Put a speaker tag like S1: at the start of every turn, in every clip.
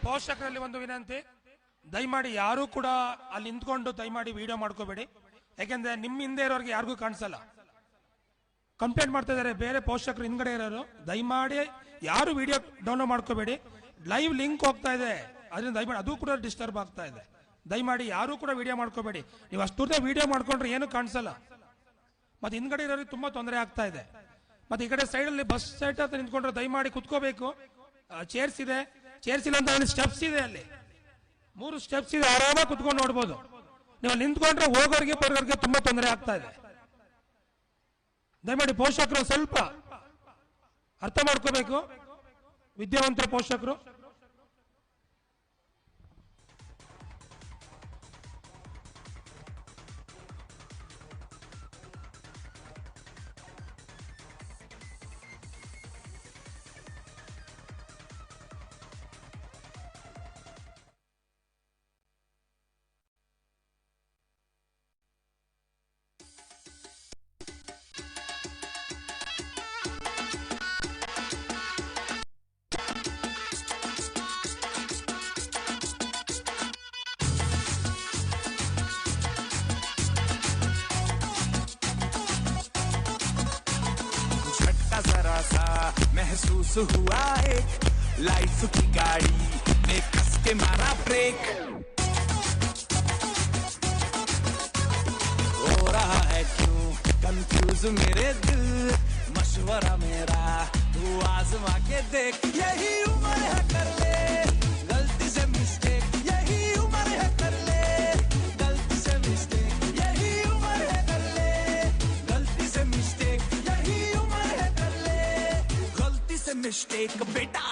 S1: ಪೋಷಕರಲ್ಲಿ ಒಂದು ವಿನಂತಿ, ದಯಮಾಡಿ ಯಾರು ಕೂಡ ಅಲ್ಲಿ ನಿಂತ್ಕೊಂಡು ದಯಮಾಡಿ ವಿಡಿಯೋ ಮಾಡ್ಕೋಬೇಡಿ. ಯಾಕೆಂದ್ರೆ ನಿಮ್ಮ ಹಿಂದೆ ಇರೋರಿಗೆ ಯಾರಿಗೂ ಕಾಣಿಸಲ್ಲ. ಕಂಪ್ಲೇಂಟ್ ಮಾಡ್ತಾ ಇದ್ದಾರೆ ಬೇರೆ ಪೋಷಕರು ಹಿಂದ್ಗಡೆ ಇರೋರು. ದಯಮಾಡಿ ಯಾರು ವಿಡಿಯೋ ಡೌನ್ಲೋಡ್ ಮಾಡ್ಕೋಬೇಡಿ. ಲೈವ್ ಲಿಂಕ್ ಹೋಗ್ತಾ ಇದೆ, ಅದರಿಂದ ದಯಮಾಡಿ ಅದು ಕೂಡ ಡಿಸ್ಟರ್ಬ್ ಆಗ್ತಾ ಇದೆ. ದಯಮಾಡಿ ಯಾರು ಕೂಡ ವಿಡಿಯೋ ಮಾಡ್ಕೋಬೇಡಿ. ನೀವು ಅಷ್ಟು ವಿಡಿಯೋ ಮಾಡ್ಕೊಂಡ್ರೆ ಏನು ಕಾಣಿಸಲ್ಲ. ಮತ್ತೆ ಹಿಂದ್ಗಡೆ ಇರೋರಿಗೆ ತುಂಬಾ ತೊಂದರೆ ಆಗ್ತಾ ಇದೆ. ಮತ್ತೆ ಈ ಕಡೆ ಸೈಡಲ್ಲಿ ಬಸ್ ಸೈಡ್ ಹತ್ರ ನಿಂತ್ಕೊಂಡ್ರೆ ದಯಮಾಡಿ ಕುತ್ಕೋಬೇಕು. ಚೇರ್ಸ್ ಇದೆ, ಚೇರ್ಸ್ ಇಲ್ಲ ಅಂತ ಸ್ಟೆಪ್ಸ್ ಇದೆ, ಅಲ್ಲಿ 3 ಸ್ಟೆಪ್ಸ್ ಇದೆ, ಆರಾಮಾಗಿ ಕುತ್ಕೊಂಡು ನೋಡ್ಬೋದು. ನೀವು ನಿಂತ್ಕೊಂಡ್ರೆ ಹೋಗೋರಿಗೆ ಬರೋರಿಗೆ ತುಂಬಾ ತೊಂದರೆ ಆಗ್ತಾ ಇದೆ. ದಯಮಾಡಿ ಪೋಷಕರು ಸ್ವಲ್ಪ ಅರ್ಥ ಮಾಡ್ಕೋಬೇಕು, ವಿದ್ಯಾವಂತರ ಪೋಷಕರು.
S2: जरा सा महसूस हुआ एक लाइफ की गाड़ी में कस के मारा ब्रेक, हो रहा है क्यों कंफ्यूज मेरे दिल, मशवरा मेरा तू आजमा के देख, यही उम्र है कर ले गलती से मिस्टेक, यही उम्र है कर ले गलती से मिस्टेक, यही उम्र है कर ले गलती से मिस्टेक, यही उम्र है कर ले गलती से मिस्टेक बेटा।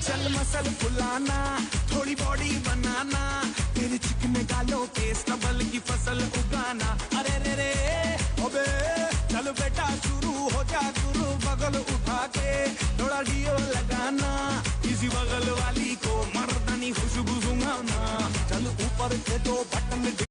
S2: चल मसल फुलाना, थोड़ी बॉडी बनाना, तेरे चिकने गालों पे स्टबल की फसल उगाना, अरे रे रे ओबे चल बेटा शुरू हो जा गुरु, बगल उठा के थोड़ा डियो लगाना, इसी बगल वाली को मर्दानी खुशबू सुंघाना, चल ऊपर के 2 बटन